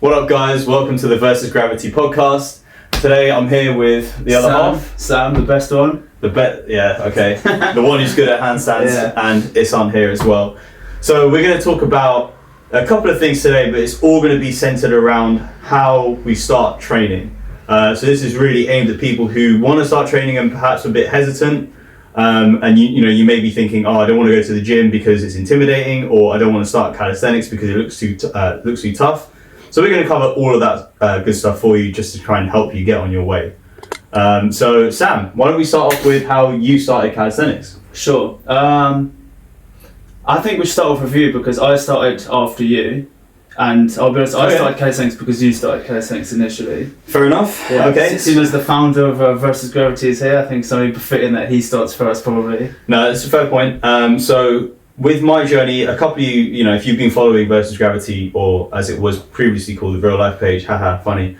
What up, guys? Welcome to the Versus Gravity podcast. Today I'm here with the other half. Sam, the best one. The one who's good at handstands, and Isan here as well. So we're going to talk about a couple of things today, but it's all going to be centered around how we start training. So this is really aimed at people who want to start training and perhaps a bit hesitant. And you may be thinking, I don't want to go to the gym because it's intimidating, or I don't want to start calisthenics because it looks too tough. So we're going to cover all of that good stuff for you, just to try and help you get on your way. So Sam, why don't we start off with how you started calisthenics? Sure. I think we should start off with you because I started after you. And I'll be honest, I started calisthenics because you started calisthenics initially. Fair enough. Yeah. Okay. Seeing as the founder of Versus Gravity is here, I think something befitting that he starts first, probably. No, that's a fair point. So with my journey, a couple of you, if you've been following Versus Gravity, or as it was previously called, the real life page, haha, funny.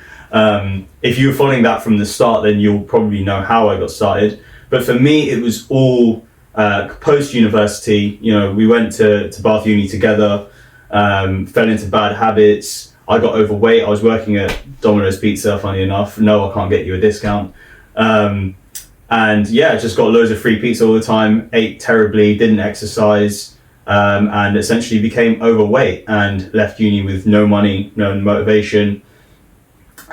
If you were following that from the start, then you'll probably know how I got started. But for me, it was all post-university. We went to Bath Uni together. Fell into bad habits. I got overweight. I was working at Domino's Pizza, funny enough. No, I can't get you a discount. Just got loads of free pizza all the time, ate terribly, didn't exercise, and essentially became overweight and left uni with no money, no motivation,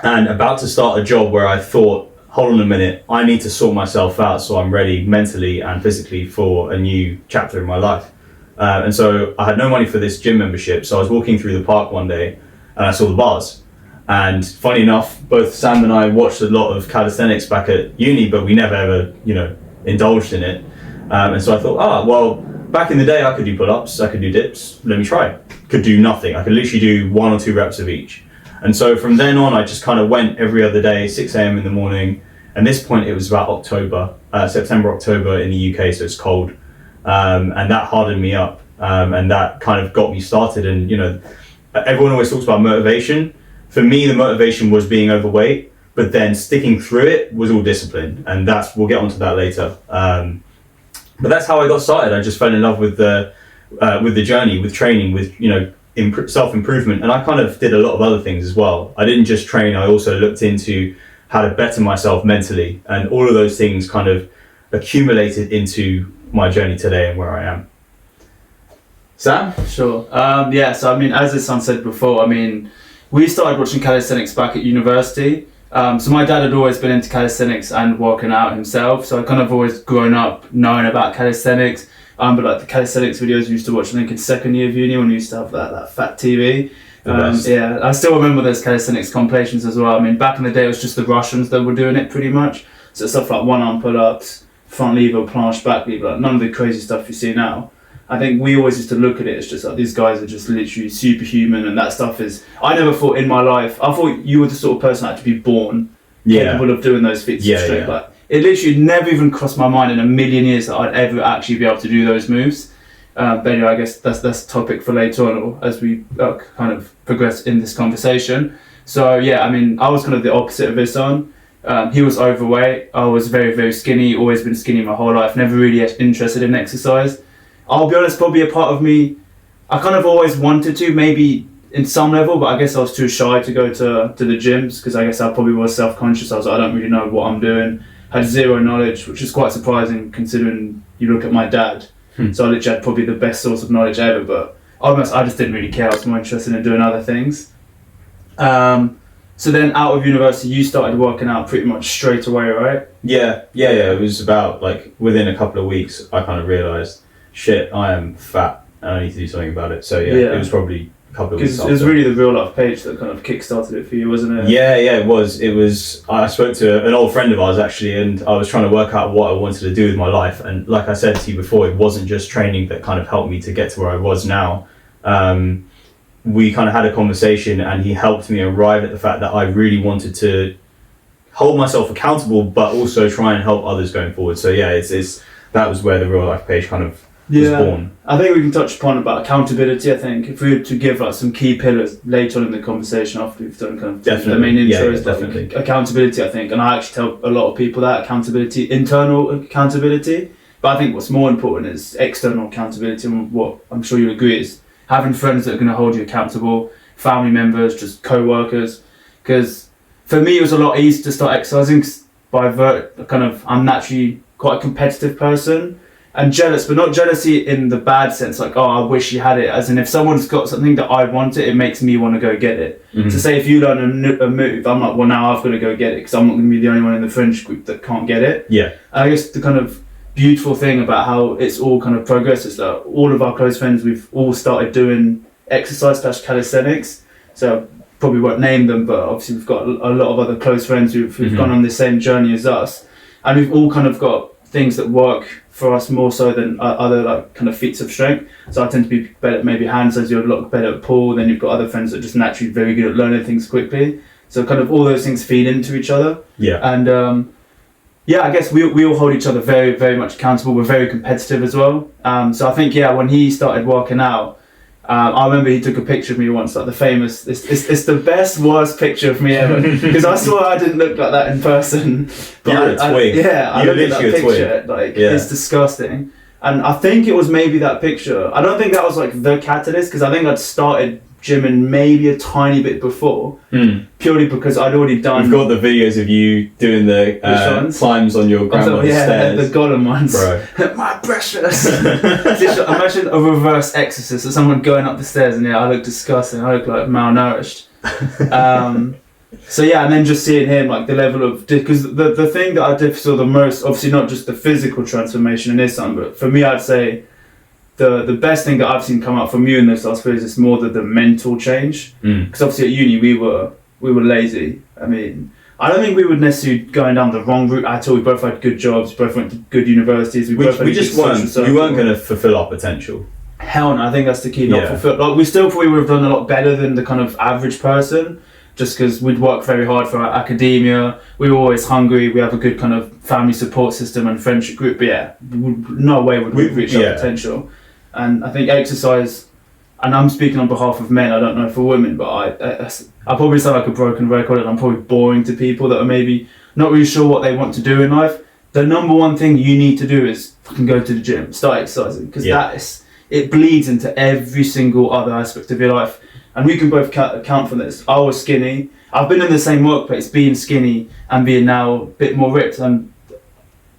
and about to start a job where I thought, hold on a minute, I need to sort myself out so I'm ready mentally and physically for a new chapter in my life. And so I had no money for this gym membership, so I was walking through the park one day and I saw the bars. And funny enough, both Sam and I watched a lot of calisthenics back at uni, but we never ever, indulged in it. And so I thought, back in the day I could do pull-ups, I could do dips, let me try. Could do nothing. I could literally do 1 or 2 reps of each. And so from then on, I just kind of went every other day, 6 a.m. in the morning. And this point, it was about September, October in the UK, so it's cold. And that hardened me up, and that kind of got me started. And everyone always talks about motivation. For me, the motivation was being overweight, but then sticking through it was all discipline, and we'll get onto that later. But that's how I got started. I just fell in love with the journey, with training, with self-improvement, and I kind of did a lot of other things as well. I didn't just train; I also looked into how to better myself mentally, and all of those things kind of accumulated into my journey today and where I am. Sam? Sure. So as Isan said before, we started watching calisthenics back at university. So my dad had always been into calisthenics and working out himself, so I kind of always grown up knowing about calisthenics. But like the calisthenics videos we used to watch, I think in second year of uni when we used to have that fat TV. I still remember those calisthenics compilations as well. Back in the day it was just the Russians that were doing it pretty much. So stuff like one-arm pull-ups, front lever, planche, back lever, none of the crazy stuff you see now. I think we always used to look at it as just like these guys are just literally superhuman, and that stuff is. I never thought in my life. I thought you were the sort of person that had to be born capable of doing those feats of strength. Like it literally never even crossed my mind in a million years that I'd ever actually be able to do those moves. But anyway, I guess that's a topic for later on, or as we kind of progress in this conversation. So I was kind of the opposite of Isan. He was overweight. I was very, very skinny. Always been skinny my whole life. Never really interested in exercise. I'll be honest, probably a part of me, I kind of always wanted to, maybe in some level, but I guess I was too shy to go to the gyms because I guess I probably was self-conscious. I was like, I don't really know what I'm doing. Had zero knowledge, which is quite surprising considering you look at my dad. So I literally had probably the best source of knowledge ever, but almost I just didn't really care. I was more interested in doing other things. So then out of university, you started working out pretty much straight away, right? Yeah. It was about within a couple of weeks, I kind of realised, shit, I am fat and I need to do something about it. So it was probably a couple of weeks after. It was really the real life page that kind of kick-started it for you, wasn't it? Yeah, it was. I spoke to an old friend of ours actually, and I was trying to work out what I wanted to do with my life. And like I said to you before, it wasn't just training that kind of helped me to get to where I was now. We kind of had a conversation and he helped me arrive at the fact that I really wanted to hold myself accountable, but also try and help others going forward. So that was where the real life page kind of was born. I think we can touch upon about accountability. I think if we were to give some key pillars later on in the conversation after we've done kind of the main intros, definitely accountability. I think, and I actually tell a lot of people that accountability, internal accountability, but I think what's more important is external accountability, and what I'm sure you agree is having friends that are going to hold you accountable, family members, just co-workers. Because for me, it was a lot easier to start exercising I'm naturally quite a competitive person and jealous, but not jealousy in the bad sense, like, oh, I wish you had it. As in, if someone's got something that I wanted, it makes me want to go get it. Mm-hmm. So say if you learn a move, I'm like, well, now I've got to go get it because I'm not going to be the only one in the friendship group that can't get it. Yeah. And I guess the kind of beautiful thing about how it's all kind of progress is that all of our close friends, we've all started doing exercise / calisthenics. So probably won't name them, but obviously we've got a lot of other close friends who've mm-hmm. gone on the same journey as us. And we've all kind of got things that work for us more so than other like kind of feats of strength. So I tend to be better at maybe handstands, you're a lot better at pull, then you've got other friends that are just naturally very good at learning things quickly. So kind of all those things feed into each other. Yeah. And yeah, I guess we all hold each other very, very much accountable. We're very competitive as well. So I think, when he started working out, I remember he took a picture of me once, like the famous, it's the best, worst picture of me ever. Because I swore I didn't look like that in person. But You're a twig. I looked at that picture, like, it's disgusting. And I think it was maybe that picture. I don't think that was like the catalyst, because I think I'd started gymming maybe a tiny bit before, purely because I'd already done... You've got the videos of you doing the climbs on your grandmother's stairs. The golden ones. Bro. My precious! Imagine a reverse exorcist, or someone going up the stairs, and I look disgusting, I look like malnourished. So and then just seeing him, like the level of... Because the thing that I saw the most, obviously not just the physical transformation in his son, but for me I'd say the best thing that I've seen come out from you in this last years is more the mental change. Because obviously at uni we were lazy. I mean, I don't think we were necessarily going down the wrong route at all. We both had good jobs, both went to good universities. We weren't going to fulfill our potential. Hell no, I think that's the key. Not fulfill. Like, we still probably would have done a lot better than the kind of average person, just because we'd worked very hard for our academia. We were always hungry. We have a good kind of family support system and friendship group. But no way would we reach our potential. And I think exercise, and I'm speaking on behalf of men, I don't know for women, but I probably sound like a broken record, and I'm probably boring to people that are maybe not really sure what they want to do in life. The number one thing you need to do is fucking go to the gym, start exercising, because it bleeds into every single other aspect of your life. And we can both account for this. I was skinny. I've been in the same workplace, being skinny and being now a bit more ripped, and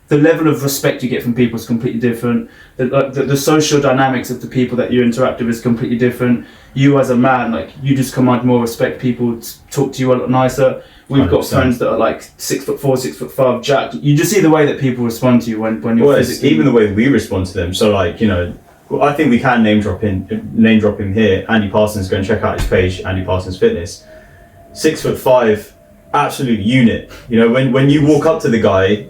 the level of respect you get from people is completely different. The social dynamics of the people that you interact with is completely different. You as a man, like, you just command more respect. People talk to you a lot nicer. We've 100%. Got friends that are like 6'4", 6'5", jacked. You just see the way that people respond to you when you're physically... even the way we respond to them. So like, I think we can name drop him here. Andy Parsons, go and check out his page, Andy Parsons Fitness. 6'5", absolute unit. When you walk up to the guy,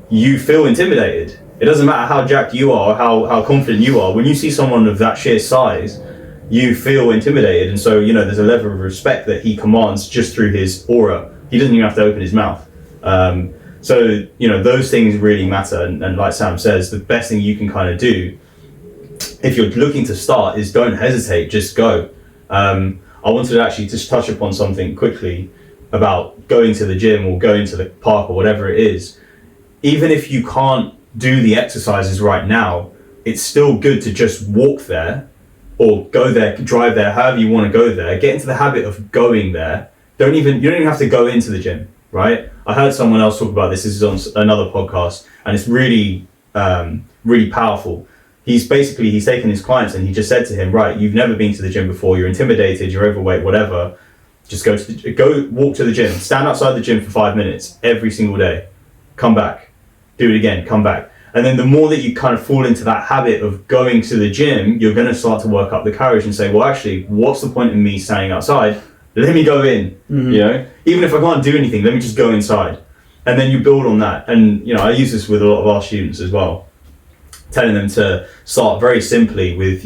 you feel intimidated. It doesn't matter how jacked you are, how confident you are. When you see someone of that sheer size, you feel intimidated. And so, there's a level of respect that he commands just through his aura. He doesn't even have to open his mouth. So, those things really matter. And like Sam says, the best thing you can kind of do if you're looking to start is don't hesitate, just go. I wanted to actually just touch upon something quickly about going to the gym or going to the park or whatever it is. Even if you can't do the exercises right now, it's still good to just walk there or go there, drive there, however you want to go there. Get into the habit of going there. You don't even have to go into the gym, right? I heard someone else talk about this. This is on another podcast, and it's really, really powerful. He's taken his clients and he just said to him, right, you've never been to the gym before, you're intimidated, you're overweight, whatever. Just go walk to the gym, stand outside the gym for 5 minutes every single day, come back. Do it again, come back. And then the more that you kind of fall into that habit of going to the gym, you're going to start to work up the courage and say, well, actually, what's the point in me standing outside? Let me go in, Even if I can't do anything, let me just go inside. And then you build on that. And, I use this with a lot of our students as well, telling them to start very simply with,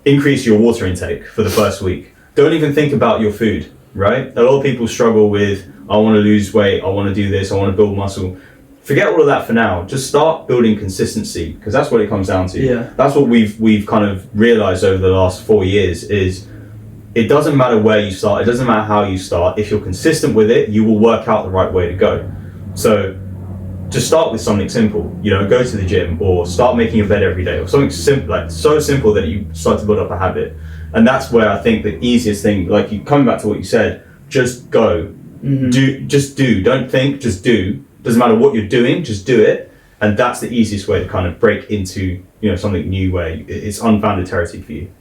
increase your water intake for the first week. Don't even think about your food, right? A lot of people struggle with, I want to lose weight, I want to do this, I want to build muscle. Forget all of that for now. Just start building consistency, because that's what it comes down to. Yeah. That's what we've kind of realized over the last 4 years is it doesn't matter where you start, it doesn't matter how you start. If you're consistent with it, you will work out the right way to go. So just start with something simple, go to the gym or start making a bed every day or something simple, like so simple that you start to build up a habit. And that's where I think the easiest thing, like you coming back to what you said, just go. Do. Don't think, just do. Doesn't matter what you're doing, just do it. And that's the easiest way to kind of break into, something new where it's unfounded territory for you.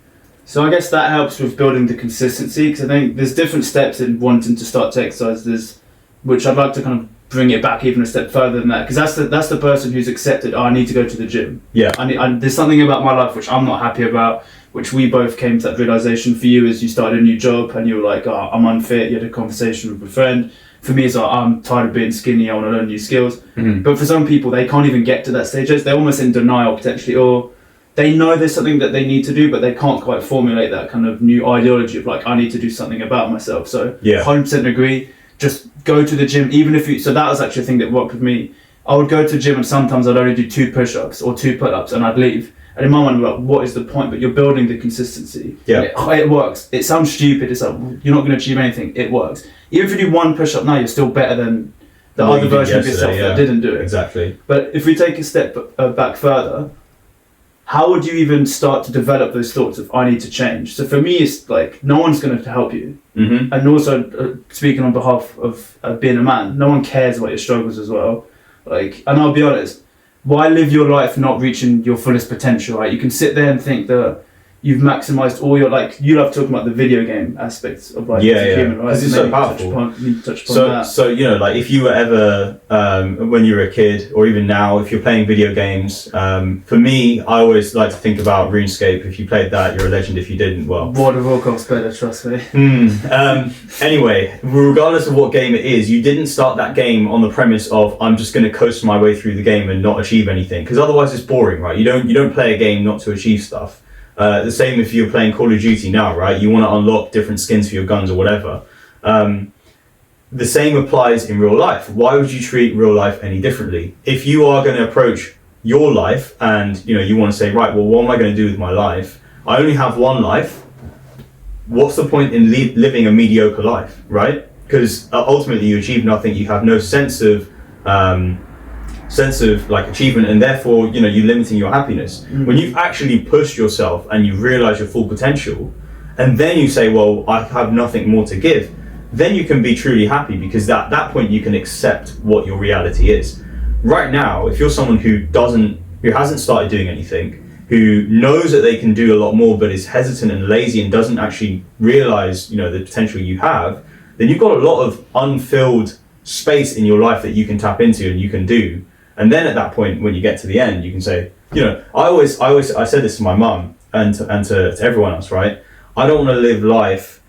So I guess that helps with building the consistency, because I think there's different steps in wanting to start to exercise. Which I'd like to kind of bring it back even a step further than that, because that's the person who's accepted, I need to go to the gym. Yeah. There's something about my life which I'm not happy about, which we both came to that realization. For you, as you started a new job and you were like, oh, I'm unfit. You had a conversation with a friend. For me, it's like, I'm tired of being skinny. I want to learn new skills. But for some people, they can't even get to that stage. They're almost in denial potentially, or they know there's something that they need to do, but they can't quite formulate that kind of new ideology of like, I need to do something about myself. So yeah, 100% agree. Just go to the gym, even if you. So that was actually a thing that worked with me. I would go to the gym and sometimes I'd only do 2 push-ups or 2 pull-ups and I'd leave. And in my mind, I'm like, what is the point? But you're building the consistency. Yeah. It works. It sounds stupid. It's like, you're not going to achieve anything. It works. Even if you do 1 push-up now, you're still better than the other version of yourself that didn't do it. Exactly. But if we take a step back further, how would you even start to develop those thoughts of, I need to change? So for me, it's like, no one's going to help you. And also, speaking on behalf of being a man, no one cares about your struggles as well. Like, and I'll be honest, why live your life not reaching your fullest potential, right? You can sit there and think that you've maximized all your, like, you love talking about the video game aspects of life as a human, right? Because it's so powerful. So like if you were ever, when you were a kid, or even now, if you're playing video games, for me, I always like to think about RuneScape. If you played that, you're a legend. If you didn't, well. World of Warcraft's better, trust me. Anyway, regardless of what game it is, you didn't start that game on the premise of, I'm just going to coast my way through the game and not achieve anything, because otherwise it's boring, right? You don't play a game not to achieve stuff. The same if you're playing Call of Duty now, right? You want to unlock different skins for your guns or whatever. The same applies in real life. Why would you treat real life any differently? If you are going to approach your life and you want to say, right, well, what am I going to do with my life? I only have one life. What's the point in living a mediocre life, right? Because ultimately you achieve nothing. You have no sense of like achievement, and therefore you're limiting your happiness. When you've actually pushed yourself and you realize your full potential, and then you say, well, I have nothing more to give, then you can be truly happy, because at that point you can accept what your reality is. Right now, if you're someone who hasn't started doing anything, who knows that they can do a lot more but is hesitant and lazy and doesn't actually realize the potential you have, then you've got a lot of unfilled space in your life that you can tap into and you can do. And then at that point, when you get to the end, you can say, I said this to my mum and to everyone else, right? I don't want to live life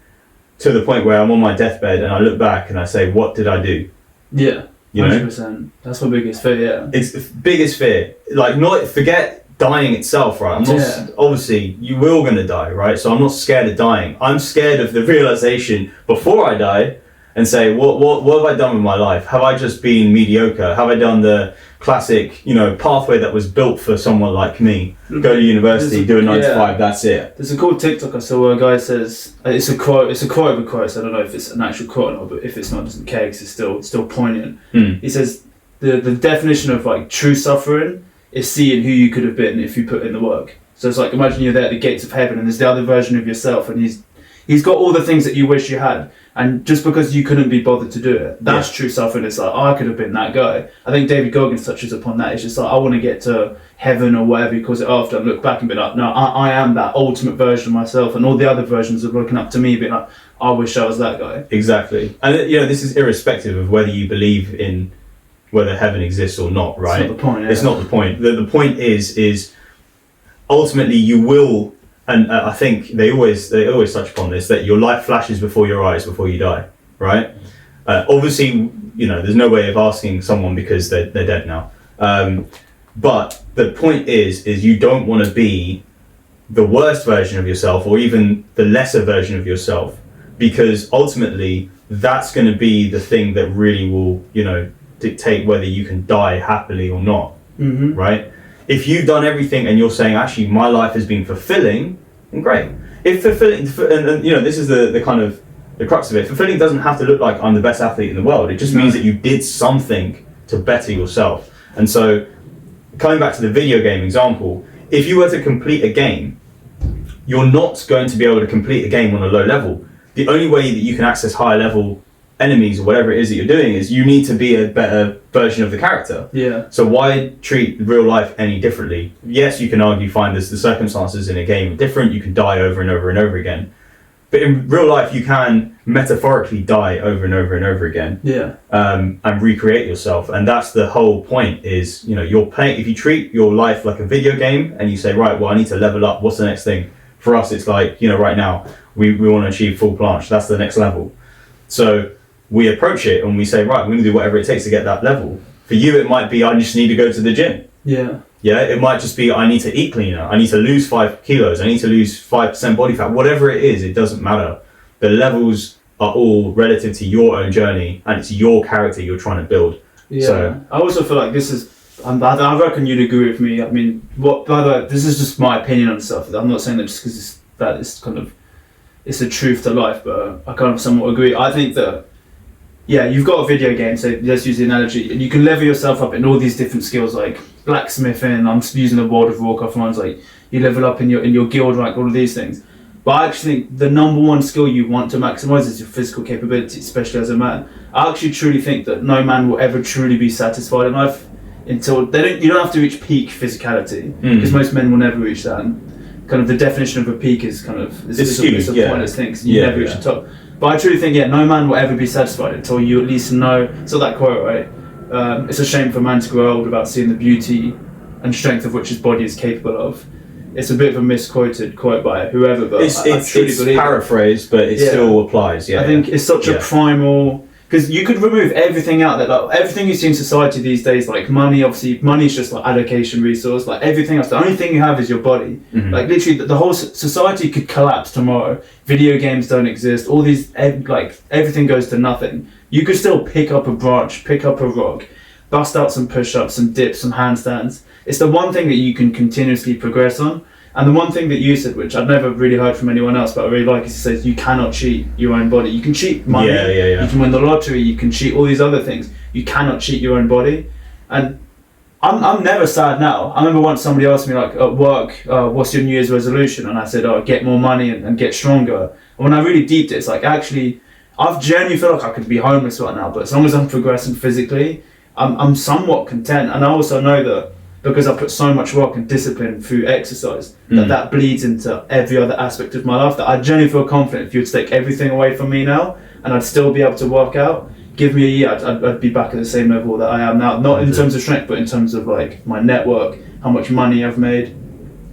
to the point where I'm on my deathbed and I look back and I say, what did I do? Yeah, 100%. That's my biggest fear, yeah. It's the biggest fear. Like, not forget dying itself, right? I'm not, obviously, you will going to die, right? So I'm not scared of dying. I'm scared of the realization before I die and say, what have I done with my life? Have I just been mediocre? Have I done the classic, pathway that was built for someone like me? Go to university, do a 9 to 5, that's it. There's a cool TikTok I saw where a guy says, it's a quote of a quote, so I don't know if it's an actual quote or not, but if it's not, it doesn't care because it's still poignant. He says, the definition of like true suffering is seeing who you could have been if you put in the work. So it's like, imagine you're there at the gates of heaven and there's the other version of yourself, and he's got all the things that you wish you had, and just because you couldn't be bothered to do it, that's true suffering. It's like, I could have been that guy. I think David Goggins touches upon that. It's just like, I want to get to heaven or whatever you call it after, and look back and be like, no, I am that ultimate version of myself, and all the other versions are looking up to me being like, I wish I was that guy. Exactly. And this is irrespective of whether you believe in whether heaven exists or not, right? It's not the point. It's not the point. The point is ultimately you will. And I think they always touch upon this, that your life flashes before your eyes before you die, right? Obviously, there's no way of asking someone because they're dead now. But the point is you don't want to be the worst version of yourself or even the lesser version of yourself, because ultimately that's going to be the thing that really will, dictate whether you can die happily or not, right? If you've done everything and you're saying, actually, my life has been fulfilling, then great. If fulfilling, and this is the kind of the crux of it, fulfilling doesn't have to look like I'm the best athlete in the world. It just means that you did something to better yourself. And so, coming back to the video game example, if you were to complete a game, you're not going to be able to complete a game on a low level. The only way that you can access higher level enemies or whatever it is that you're doing is you need to be a better version of the character. Yeah. So why treat real life any differently? Yes, you can argue find the circumstances in a game different. You can die over and over and over again. But in real life, you can metaphorically die over and over and over again. Yeah. And recreate yourself. And that's the whole point is, you know, you're playing, if you treat your life like a video game and you say, right, well, I need to level up. What's the next thing? For us, it's like, you know, right now, we want to achieve full planche. That's the next level. So we approach it and we say, right, we're going to do whatever it takes to get that level. For you, it might be, I just need to go to the gym. Yeah. Yeah, it might just be, I need to eat cleaner. I need to lose 5 kilos. I need to lose 5% body fat. Whatever it is, it doesn't matter. The levels are all relative to your own journey and it's your character you're trying to build. Yeah. So, I also feel like this is, I reckon you'd agree with me. I mean, by the way, this is just my opinion on stuff. I'm not saying that just because it's kind of, it's a truth to life, but I kind of somewhat agree. I think that, yeah, you've got a video game, so let's use the analogy, and you can level yourself up in all these different skills, like blacksmithing. I'm using the World of Warcraft ones, like you level up in your guild rank, all of these things. But I actually think the number one skill you want to maximize is your physical capability, especially as a man. I actually truly think that no man will ever truly be satisfied in life until you don't have to reach peak physicality, because most men will never reach that. And kind of the definition of a peak is kind of it's a pointless thing, because you never reach the top. But I truly think, no man will ever be satisfied until you at least know. It's not that quote, right? It's a shame for a man to grow old without seeing the beauty and strength of which his body is capable of. It's a bit of a misquoted quote by whoever, but I truly believe paraphrased, but it still applies. Yeah, I think it's such a primal. Because you could remove everything out there, like everything you see in society these days, like money. Obviously, money is just like allocation resource. Like everything else, the only thing you have is your body. Mm-hmm. Like literally, the whole society could collapse tomorrow. Video games don't exist. All these, like everything goes to nothing. You could still pick up a branch, pick up a rock, bust out some push-ups, some dips, some handstands. It's the one thing that you can continuously progress on. And the one thing that you said, which I've never really heard from anyone else, but I really like, is he says you cannot cheat your own body. You can cheat money, you can win the lottery, you can cheat all these other things. You cannot cheat your own body. And I'm never sad now. I remember once somebody asked me, like, at work, what's your New Year's resolution? And I said, get more money and get stronger. And when I really deeped it, it's like, actually, I genuinely feel like I could be homeless right now, but as long as I'm progressing physically, I'm somewhat content. And I also know that because I put so much work and discipline through exercise, that bleeds into every other aspect of my life, that I genuinely feel confident if you were to take everything away from me now and I'd still be able to work out, give me a year, I'd be back at the same level that I am now. Not in terms of strength, but in terms of like my network, how much money I've made.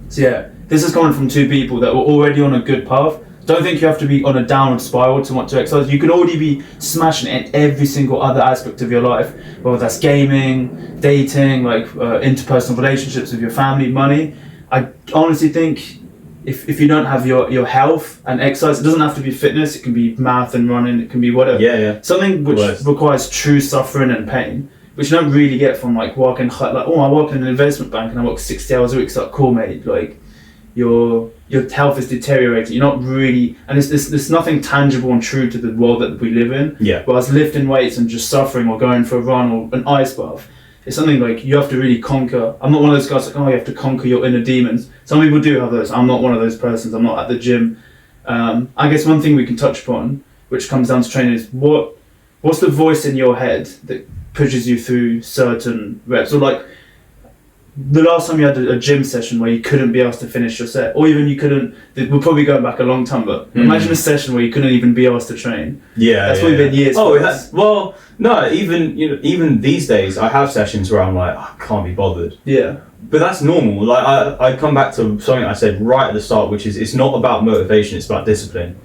So yeah, this is coming from two people that were already on a good path. Don't think you have to be on a downward spiral to want to exercise. You can already be smashing it in every single other aspect of your life, whether that's gaming, dating, like interpersonal relationships with your family, money. I honestly think if you don't have your health and exercise, it doesn't have to be fitness, it can be marathon running, it can be whatever. Yeah. Something which requires true suffering and pain, which you don't really get from like working, like, I work in an investment bank and I work 60 hours a week. It's like, cool, mate, like your health is deteriorating. You're not really, and there's nothing tangible and true to the world that we live in. Yeah. Whereas lifting weights and just suffering or going for a run or an ice bath, it's something like you have to really conquer. I'm not one of those guys like, you have to conquer your inner demons. Some people do have those. I'm not one of those persons. I'm not at the gym. I guess one thing we can touch upon, which comes down to training, is what's the voice in your head that pushes you through certain reps, or like the last time you had a gym session where you couldn't be asked to finish your set, or even you couldn't, we're probably going back a long time, but imagine a session where you couldn't even be asked to train. That's probably been years. Well, no, even these days I have sessions where I'm like, I can't be bothered. Yeah. But that's normal. Like I come back to something I said right at the start, which is it's not about motivation, it's about discipline.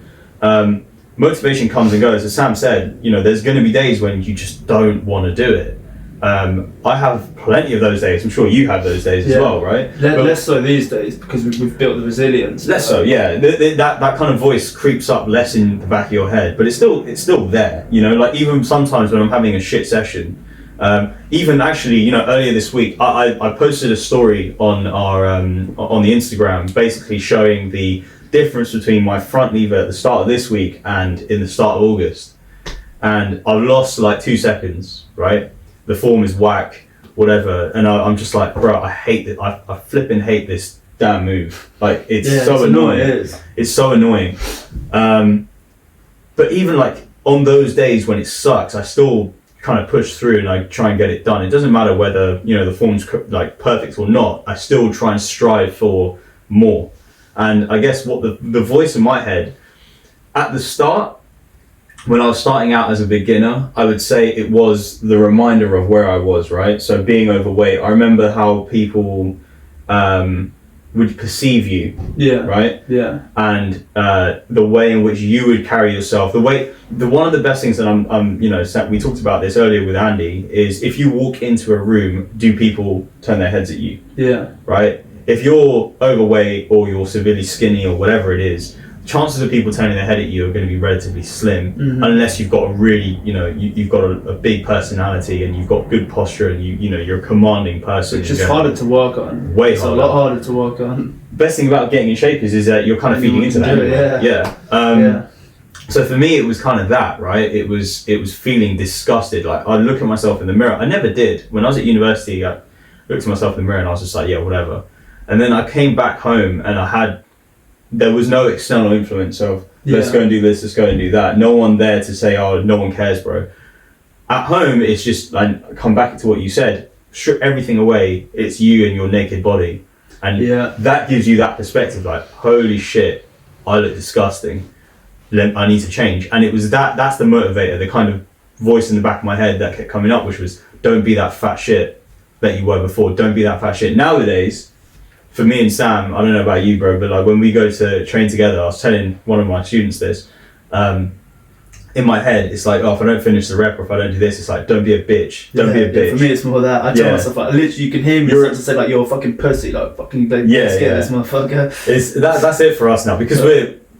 Motivation comes and goes. As Sam said, there's going to be days when you just don't want to do it. I have plenty of those days. I'm sure you have those days as well, right? Less so these days because we've built the resilience. Less so, yeah. That kind of voice creeps up less in the back of your head, but it's still there. Like even sometimes when I'm having a shit session, even actually, earlier this week, I posted a story on our on the Instagram, basically showing the difference between my front lever at the start of this week and in the start of August, and I've lost like 2 seconds, right? The form is whack, whatever, and I'm just like, bro, I hate it. I flipping hate this damn move. Like it's Yeah, so it's annoying. It is. It's so annoying. But even like on those days when it sucks, I still kind of push through and I try and get it done. It doesn't matter whether, you know, the form's like perfect or not. I still try and strive for more. And I guess what the voice in my head at the start, when I was starting out as a beginner, I would say it was the reminder of where I was, right? So being overweight, I remember how people would perceive you, right? Yeah. And the way in which you would carry yourself, one of the best things that I'm, you know, we talked about this earlier with Andy, is if you walk into a room, do people turn their heads at you? Yeah. Right? If you're overweight or you're severely skinny or whatever it is, chances of people turning their head at you are going to be relatively slim, unless you've got a really, you know, you've got a big personality and you've got good posture and you know, you're a commanding person. Which is harder to work on. Way it's harder. a lot harder to work on. Best thing about getting in shape is that you're kind of feeding into that. Yeah. So for me, it was kind of that, right? It was feeling disgusted. Like I look at myself in the mirror. I never did. When I was at university, I looked at myself in the mirror and I was just like, yeah, whatever. And then I came back home and there was no external influence of let's go and do this, let's go and do that. No one there to say, oh, no one cares, bro. At home, it's just, I come back to what you said, strip everything away. It's you and your naked body. And that gives you that perspective, like, holy shit, I look disgusting. I need to change. And it was that's the motivator, the kind of voice in the back of my head that kept coming up, which was, don't be that fat shit that you were before. Don't be that fat shit. Nowadays, for me and Sam, I don't know about you, bro, but like when we go to train together, I was telling one of my students this, in my head, it's like, oh, if I don't finish the rep or if I don't do this, it's like, don't be a bitch. Don't be a bitch. For me, it's more that. I tell myself, like, literally, you can hear me start to say, like, you're a fucking pussy, like, fucking, like, let's get this motherfucker. That's it for us now, because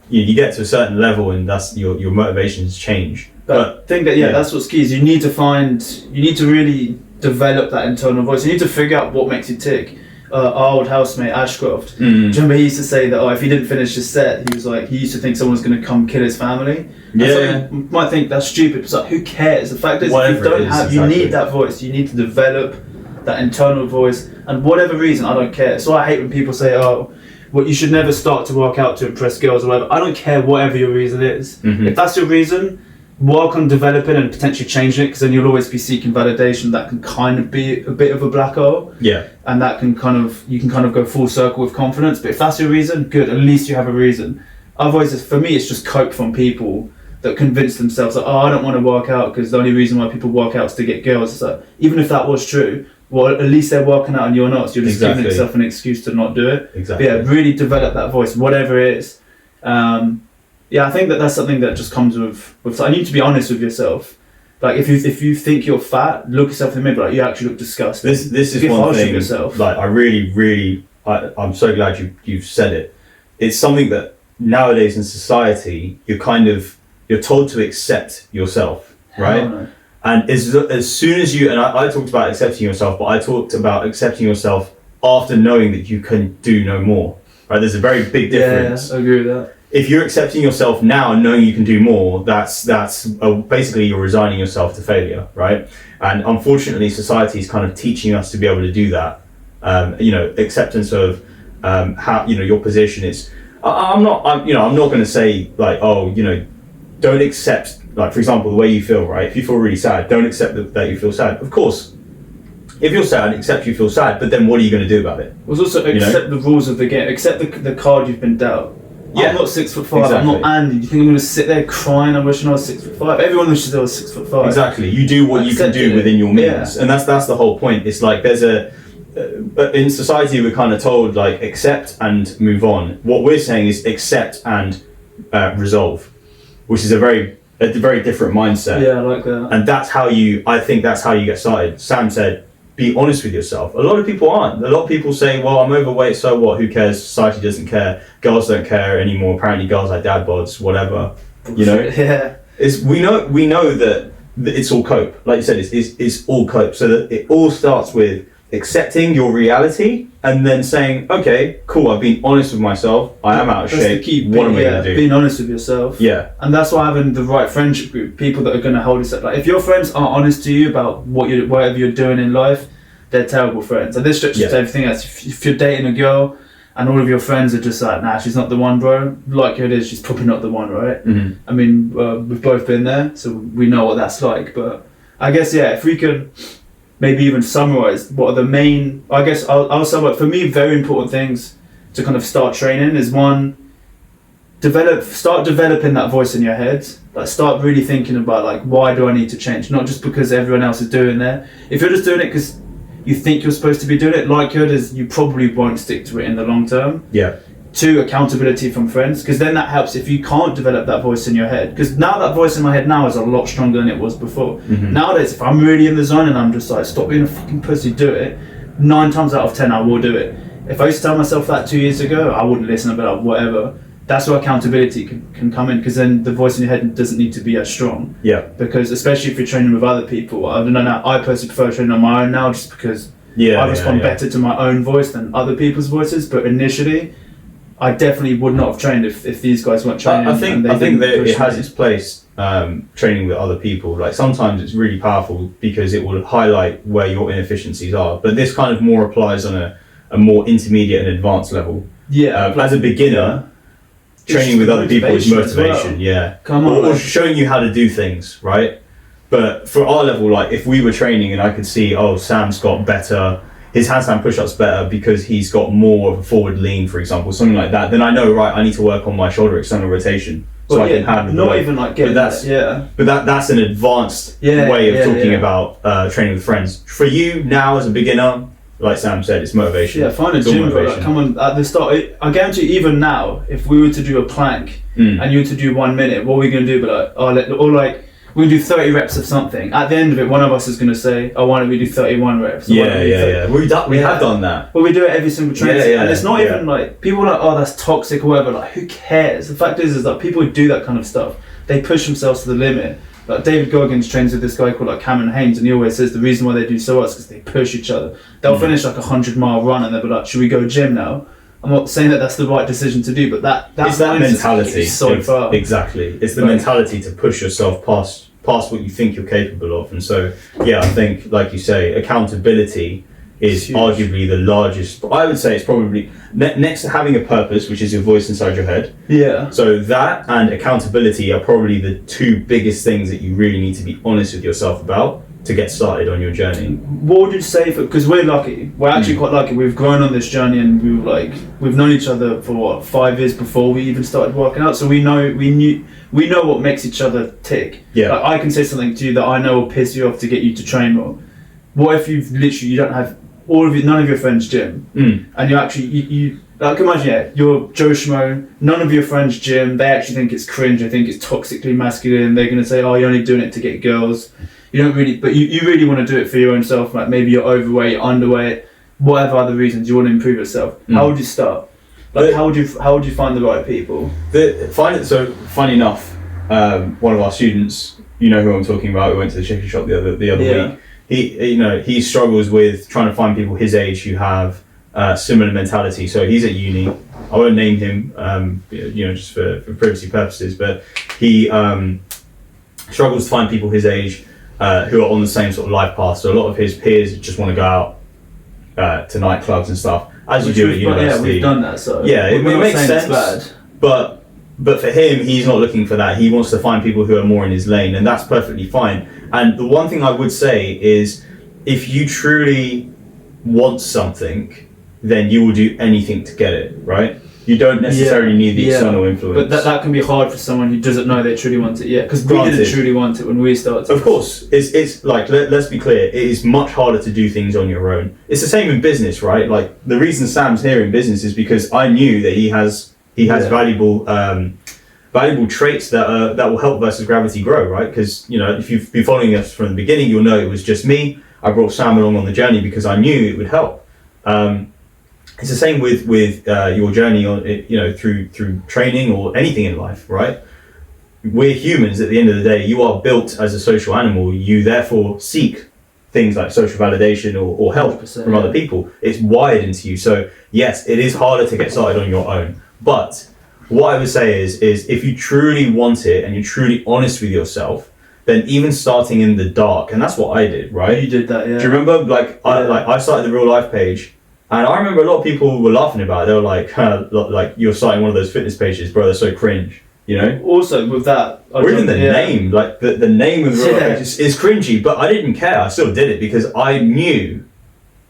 you get to a certain level and that's your motivations change. But I think that, that's what's key, is you need to really develop that internal voice. You need to figure out what makes you tick. Our old housemate Ashcroft, do you remember he used to say that if he didn't finish his set, he used to think someone was going to come kill his family. You might think that's stupid, but it's like, who cares? The fact is, if you need that voice. You need to develop that internal voice, and whatever reason, I don't care. So I hate when people say, you should never start to work out to impress girls or whatever. I don't care whatever your reason is. If that's your reason, work on developing and potentially changing it, because then you'll always be seeking validation. That can kind of be a bit of a black hole. And that can you can go full circle with confidence. But if that's your reason, good, at least you have a reason. Otherwise, for me, it's just cope from people that convince themselves that, I don't want to work out because the only reason why people work out is to get girls. So even if that was true, well, at least they're working out and you're not, so you're just giving yourself an excuse to not do it. But really develop that voice, whatever it is. I think that's something that just comes with. I need to be honest with yourself. Like if you think you're fat, look yourself in the mirror. Like, you actually look disgusting. This is one thing. Like I really, I'm so glad you've said it. It's something that nowadays in society you're told to accept yourself, right? No. And as soon as I talked about accepting yourself, but I talked about accepting yourself after knowing that you can do no more. Right? There's a very big difference. Yeah, I agree with that. If you're accepting yourself now and knowing you can do more, that's basically you're resigning yourself to failure, right? And unfortunately, society is kind of teaching us to be able to do that. Acceptance of how your position is. I'm not going to say like, don't accept, like, for example, the way you feel, right? If you feel really sad, don't accept that you feel sad. Of course, if you're sad, accept you feel sad, but then what are you going to do about it? Well, also accept the rules of the game, accept the card you've been dealt. I'm not 6'5". Exactly. I'm not Andy. Do you think I'm going to sit there crying? I'm wishing I was 6'5". Everyone wishes they was 6'5". Exactly. You do what you can do within your means, and that's the whole point. It's like there's in society we're kind of told like accept and move on. What we're saying is accept and resolve, which is a very different mindset. Yeah, I like that. And I think that's how you get started. Sam said, be honest with yourself. A lot of people aren't. A lot of people say, well, I'm overweight, so what? Who cares? Society doesn't care. Girls don't care anymore. Apparently girls like dad bods, whatever. Yeah. We know that it's all cope. Like you said, it's all cope. So that it all starts with accepting your reality and then saying, okay, cool, I've been honest with myself. I am out of shape. The key. What am I going to do? Being honest with yourself. Yeah. And that's why having the right friendship group, people that are going to hold us up. Like if your friends aren't honest to you about whatever you're doing in life, they're terrible friends. And this stretches to everything else. If you're dating a girl and all of your friends are just like, nah, she's not the one, bro. Like it is, she's probably not the one, right? Mm-hmm. I mean, we've both been there, so we know what that's like. But I guess, yeah, if we could maybe even summarize what are the main, I guess I'll sum up, for me, very important things to kind of start training is one, start developing that voice in your head. Like start really thinking about like, why do I need to change? Not just because everyone else is doing it. If you're just doing it because you think you're supposed to be doing it, likelihood is you probably won't stick to it in the long term. Yeah. 2, accountability from friends, because then that helps if you can't develop that voice in your head. Because now that voice in my head now is a lot stronger than it was before. Mm-hmm. Nowadays, if I'm really in the zone and I'm just like, stop being a fucking pussy, do it, 9 times out of 10 I will do it. If I used to tell myself that 2 years ago, I wouldn't listen. I'd be like, whatever. That's where accountability can come in, because then the voice in your head doesn't need to be as strong. Yeah. Because especially if you're training with other people, I don't know now, I personally prefer training on my own now, just because I respond better to my own voice than other people's voices. But initially, I definitely would not have trained if these guys weren't training. I think that it has its place, training with other people. Like sometimes it's really powerful because it will highlight where your inefficiencies are. But this kind of more applies on a more intermediate and advanced level. Yeah. As a beginner, training with other people is motivation. Yeah. Come on. Or showing you how to do things, right? But for our level, like if we were training and I could see, oh, Sam's got better, his handstand push-ups better because he's got more of a forward lean, for example, something like that, then I know, right, I need to work on my shoulder external rotation so I can handle not the weight. even like getting But that's an advanced way of talking about training with friends. For you now as a beginner, like Sam said, it's motivation. Yeah, find a gym, bro. Like, come on, at the start, I guarantee even now, if we were to do a plank and you were to do 1 minute, what are we going to do? But we're going to do 30 reps of something. At the end of it, one of us is going to say, oh, why don't we do 31 reps? We have done that. Well, we do it every single training. And it's not even like, people are like, oh, that's toxic or whatever. Like, who cares? The fact is that people who do that kind of stuff, they push themselves to the limit. Like David Goggins trains with this guy called like Cameron Haynes, and he always says the reason why they do so well is because they push each other. They'll finish like a 100-mile run and they'll be like, should we go gym now? I'm not saying that that's the right decision to do, but it's that mentality. So far. Exactly. It's the mentality to push yourself past what you think you're capable of. And so, yeah, I think, like you say, accountability is arguably the largest. I would say it's probably next to having a purpose, which is your voice inside your head. Yeah. So that and accountability are probably the 2 biggest things that you really need to be honest with yourself about to get started on your journey. What would you say, because we're lucky, we're actually quite lucky, we've grown on this journey and we've known each other for 5 years before we even started working out, so we know what makes each other tick. Yeah. Like I can say something to you that I know will piss you off to get you to train more. What if you don't have none of your friends gym, and you actually you like imagine you're Joe Schmo, none of your friends gym, they actually think it's cringe, they think it's toxically masculine, they're going to say, oh, you're only doing it to get girls. You don't really, but you really want to do it for your own self. Like maybe you're overweight, underweight, whatever other reasons you want to improve yourself. How would you start? Like how would you find the right people? So funny enough, one of our students, you know who I'm talking about, who went to the chicken shop the other week. He struggles with trying to find people his age who have similar mentality. So he's at uni. I won't name him, just for privacy purposes, but he struggles to find people his age who are on the same sort of life path. So a lot of his peers just want to go out to nightclubs and stuff, as you do at university. Yeah, we've done that. So yeah, it makes sense. Bad. But for him, he's not looking for that. He wants to find people who are more in his lane, and that's perfectly fine. And the one thing I would say is, if you truly want something, then you will do anything to get it, right? You don't necessarily need the external influence. But that can be hard for someone who doesn't know they truly want it yet. Because we didn't truly want it when we started. Of course. It's like, let's be clear, it is much harder to do things on your own. It's the same in business, right? Like, the reason Sam's here in business is because I knew that he has valuable traits that will help Versus Gravity grow, right? Because, if you've been following us from the beginning, you'll know it was just me. I brought Sam along on the journey because I knew it would help. It's the same with your journey on through training or anything in life, right? We're humans at the end of the day. You are built as a social animal. You therefore seek things like social validation or help from other people. It's wired into you. So yes, it is harder to get started on your own. But what I would say is if you truly want it and you're truly honest with yourself, then even starting in the dark, and that's what I did, right? You did that, yeah. Do you remember? I started the real life page And I remember a lot of people were laughing about it. They were like you're starting one of those fitness pages, bro. They're so cringe, you know. Also with that, or even the name, like the name of the page is cringy. But I didn't care. I still did it because I knew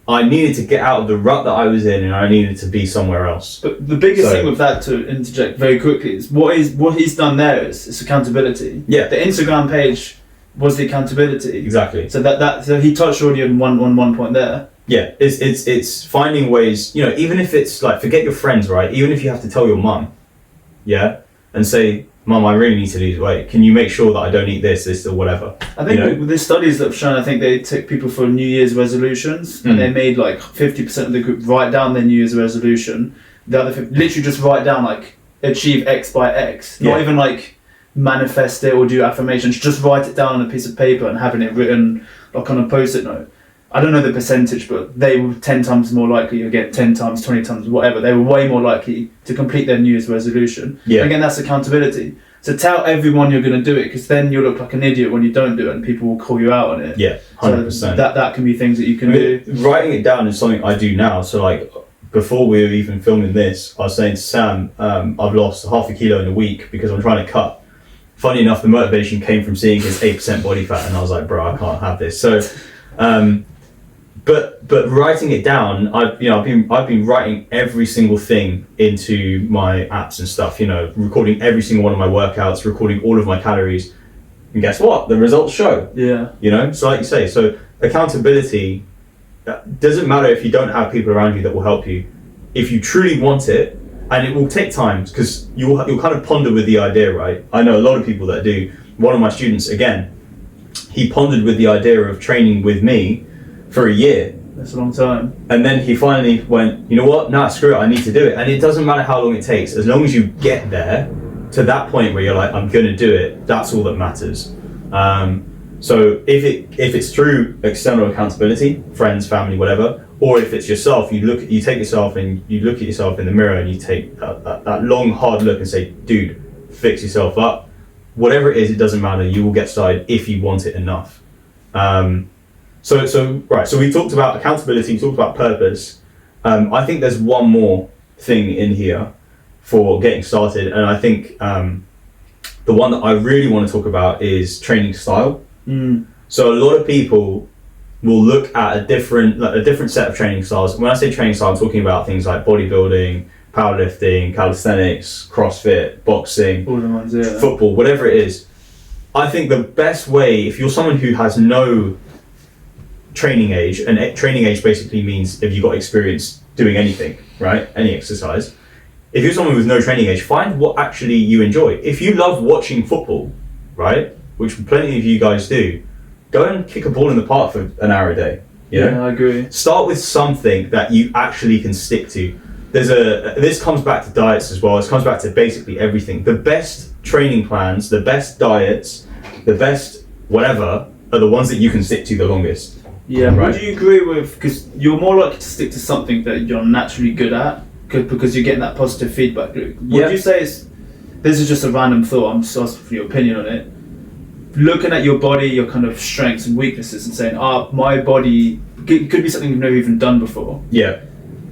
I needed to get out of the rut that I was in, and I needed to be somewhere else. But the biggest thing with that, to interject very quickly, is what he's done there is accountability. Yeah. The Instagram page was the accountability. Exactly. So he touched already on one point there. Yeah, it's finding ways, you know, even if it's like, forget your friends, right? Even if you have to tell your mum, yeah, and say, Mum, I really need to lose weight. Can you make sure that I don't eat this, or whatever? I think with the studies that have shown, I think they took people for New Year's resolutions, and they made like 50% of the group write down their New Year's resolution. The other 50, literally just write down like achieve X by X, not even like manifest it or do affirmations. Just write it down on a piece of paper and having it written like on a post-it note. I don't know the percentage, but they were 10 times more likely, again, 10 times, 20 times, whatever. They were way more likely to complete their New Year's resolution. Yeah. Again, that's accountability. So tell everyone you're going to do it, because then you'll look like an idiot when you don't do it and people will call you out on it. Yeah, 100%. So that can be things that you can do. Writing it down is something I do now. So like, before we were even filming this, I was saying to Sam, I've lost half a kilo in a week because I'm trying to cut. Funny enough, the motivation came from seeing his 8% body fat, and I was like, bro, I can't have this. So, But writing it down, I've been writing every single thing into my apps and stuff. You know, recording every single one of my workouts, recording all of my calories, and guess what? The results show. Yeah. You know, so like you say, so accountability doesn't matter if you don't have people around you that will help you. If you truly want it, and it will take time because you'll kind of ponder with the idea, right? I know a lot of people that do. One of my students, again, he pondered with the idea of training with me for a year. That's a long time. And then he finally went, you know what? Nah, screw it. I need to do it. And it doesn't matter how long it takes. As long as you get there to that point where you're like, I'm going to do it, that's all that matters. So if it's through external accountability, friends, family, whatever, or if it's yourself, you take yourself and you look at yourself in the mirror and you take that long, hard look and say, dude, fix yourself up. Whatever it is, it doesn't matter. You will get started if you want it enough. So we talked about accountability, we talked about purpose. I think there's one more thing in here for getting started, and I think the one that I really want to talk about is training style. So a lot of people will look at a different set of training styles. When I say training style, I'm talking about things like bodybuilding, powerlifting, calisthenics, CrossFit, boxing, all the ones, yeah. Football, whatever it is. I think the best way, if you're someone who has no training age, and training age basically means if you've got experience doing anything, right? Any exercise. If you're someone with no training age, find what actually you enjoy. If you love watching football, right, which plenty of you guys do, go and kick a ball in the park for an hour a day. Yeah, I agree. Start with something that you actually can stick to. This comes back to diets as well. This comes back to basically everything. The best training plans, the best diets, the best whatever are the ones that you can stick to the longest. Yeah, right? Would you agree with, because you're more likely to stick to something that you're naturally good at because you're getting that positive feedback loop. Would you say this is just a random thought, I'm just asking for your opinion on it, looking at your body, your kind of strengths and weaknesses and saying, my body, it could be something you've never even done before. Yeah.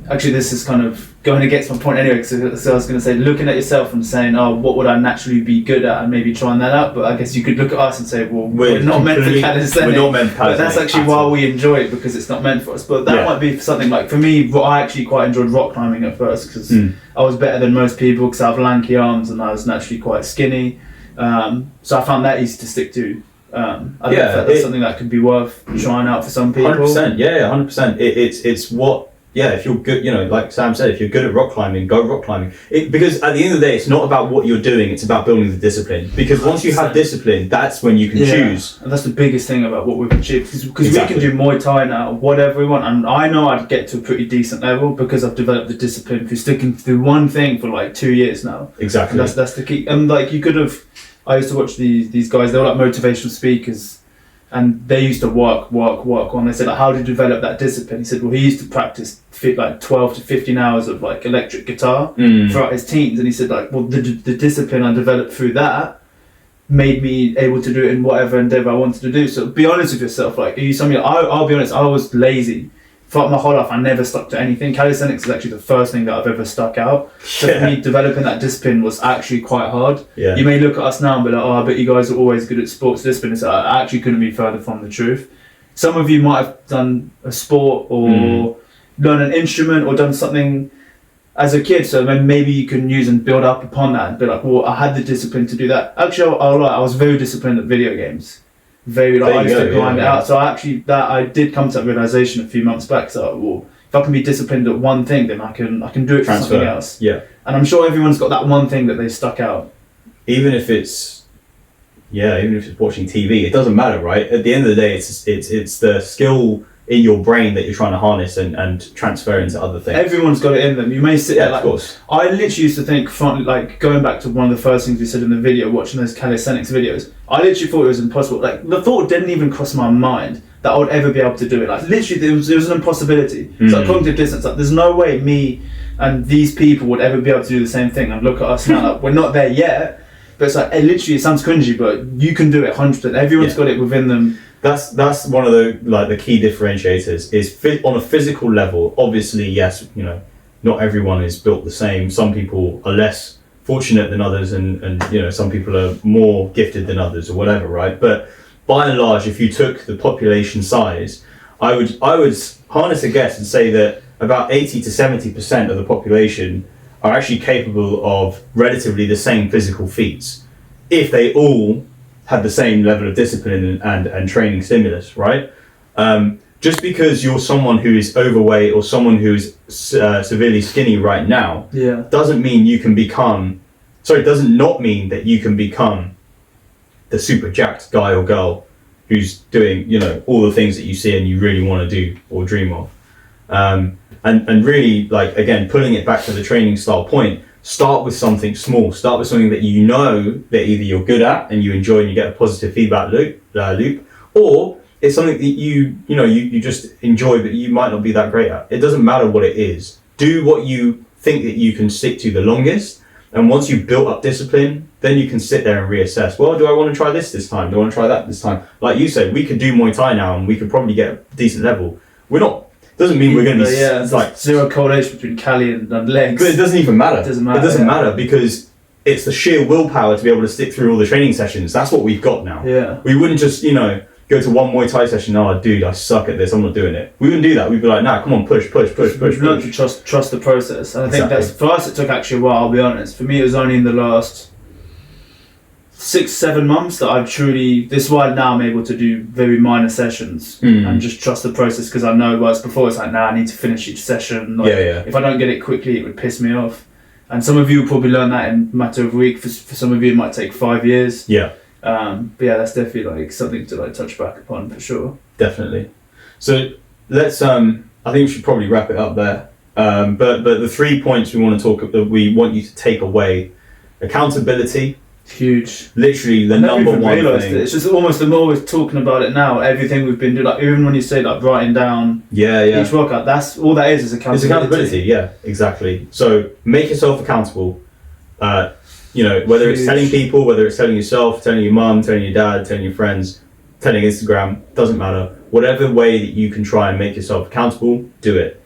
Actually, this is kind of going against my point anyway, so I was going to say, looking at yourself and saying, what would I naturally be good at, and maybe trying that out. But I guess you could look at us and say, well, we're not meant for calisthenics. We're not meant for calisthenics. But that's actually why we enjoy it, because it's not meant for us. But that might be something like, for me, I actually quite enjoyed rock climbing at first, because I was better than most people because I have lanky arms and I was naturally quite skinny. So I found that easy to stick to. I don't know if that's something that could be worth trying out for some people. 100%, 100%. It's what. Yeah, if you're good, like Sam said, if you're good at rock climbing, go rock climbing. Because at the end of the day, it's not about what you're doing, it's about building the discipline. Because once you have discipline, that's when you can choose. And that's the biggest thing about what we've achieved. Because we can do Muay Thai now, whatever we want. And I know I'd get to a pretty decent level because I've developed the discipline through sticking to one thing for like 2 years now. Exactly. And that's the key. And like you could have, I used to watch these guys, they were like motivational speakers. And they used to work on. They said, like, how do you develop that discipline? He said, well, he used to practice like 12 to 15 hours of like electric guitar throughout his teens. And he said, like, well, the discipline I developed through that made me able to do it in whatever endeavor I wanted to do. So be honest with yourself. Like, are you somebody? I'll be honest. I was lazy throughout my whole life, I never stuck to anything. Calisthenics is actually the first thing that I've ever stuck out. So for me, developing that discipline was actually quite hard. Yeah. You may look at us now and be like, oh, I bet you guys are always good at sports discipline. So I actually couldn't be further from the truth. Some of you might have done a sport or learned an instrument or done something as a kid, so then maybe you can use and build up upon that and be like, well, I had the discipline to do that. Actually, I was very disciplined at video games. I used to grind it out. So I did come to that realization a few months back. So, well, if I can be disciplined at one thing, then I can do it for something else. Yeah. And I'm sure everyone's got that one thing that they stuck out. Even if it's watching TV, it doesn't matter, right? At the end of the day, it's the skill in your brain that you're trying to harness and transfer into other things. Everyone's got it in them. You may sit there like, of course. I literally used to think, like going back to one of the first things we said in the video, watching those calisthenics videos, I literally thought it was impossible. Like the thought didn't even cross my mind that I would ever be able to do it. Like literally, it was an impossibility. It's like cognitive dissonance. Like there's no way me and these people would ever be able to do the same thing. And look at us now, like we're not there yet. But it's like, literally, it sounds cringy, but you can do it 100%. Everyone's got it within them. That's one of the key differentiators is on a physical level. Obviously, yes, not everyone is built the same. Some people are less fortunate than others, and some people are more gifted than others, or whatever, right? But by and large, if you took the population size, I would harness a guess and say that about 80 to 70% of the population are actually capable of relatively the same physical feats if they all had the same level of discipline and training stimulus, right? Just because you're someone who is overweight or someone who is severely skinny right now, doesn't mean you can does not mean that you can become the super jacked guy or girl who's doing, all the things that you see and you really want to do or dream of. And really, like, again, pulling it back to the training style point, start with something small. Start with something that you know that either you're good at and you enjoy and you get a positive feedback loop, or it's something that you just enjoy but you might not be that great at. It doesn't matter what it is. Do what you think that you can stick to the longest, and once you've built up discipline, then you can sit there and reassess. Well, do I want to try this time? Do I want to try that this time? Like you said, we could do Muay Thai now and we could probably get a decent level. Doesn't mean we're going to be like zero correlation between Cali and legs. But it doesn't even matter. It doesn't matter because it's the sheer willpower to be able to stick through all the training sessions. That's what we've got now. Yeah. We wouldn't just, go to one Muay Thai session. Oh, dude, I suck at this. I'm not doing it. We wouldn't do that. We'd be like, nah, come on, push. We've learned to trust the process. And I think that's, for us, it took actually a while, I'll be honest. For me, it was only in the last 6-7 months that I've truly, this is why now I'm able to do very minor sessions and just trust the process, because I know, whereas before it's like, I need to finish each session. If I don't get it quickly, it would piss me off. And some of you will probably learn that in a matter of a week. For some of you, it might take 5 years. Yeah. But yeah, that's definitely something to touch back upon for sure. Definitely. So let's, I think we should probably wrap it up there. But the 3 points we want to talk, that we want you to take away: accountability. Huge. Literally the number one thing. It's just almost the more we're talking about it now, everything we've been doing, like even when you say like writing down each workout, that's all that is accountability. It's accountability, yeah, exactly. So make yourself accountable. Whether it's telling people, whether it's telling yourself, telling your mum, telling your dad, telling your friends, telling Instagram, doesn't matter. Whatever way that you can try and make yourself accountable, do it.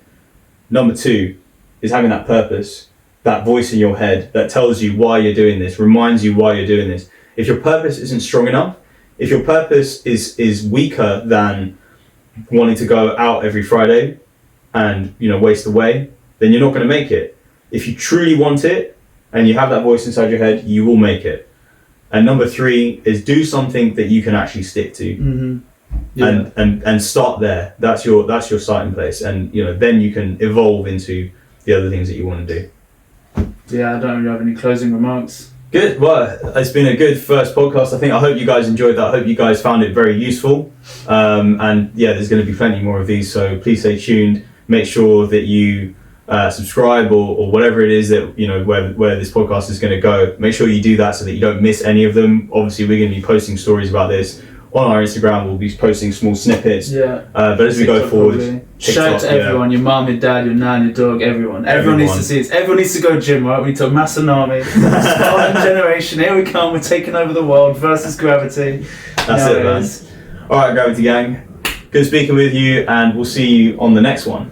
Number 2 is having that purpose. That voice in your head that tells you why you're doing this, reminds you why you're doing this. If your purpose isn't strong enough, if your purpose is weaker than wanting to go out every Friday and waste away, then you're not going to make it. If you truly want it and you have that voice inside your head, you will make it. And number 3 is do something that you can actually stick to. And start there. That's your starting place, and then you can evolve into the other things that you want to do. Yeah, I don't really have any closing remarks. Good. Well, it's been a good first podcast. I hope you guys enjoyed that. I hope you guys found it very useful. And yeah, there's going to be plenty more of these, so please stay tuned. Make sure that you subscribe or whatever it is that where this podcast is going to go. Make sure you do that so that you don't miss any of them. Obviously, we're going to be posting stories about this on our Instagram. We'll be posting small snippets. But as we go forward, shout out to everyone: your mum, your dad, your nan, your dog, everyone. Everyone needs to see this. Everyone needs to go gym, right? We need to Masanami, Spartan generation. Here we come. We're taking over the world versus gravity. That's it, man. All right, Gravity Gang. Good speaking with you, and we'll see you on the next one.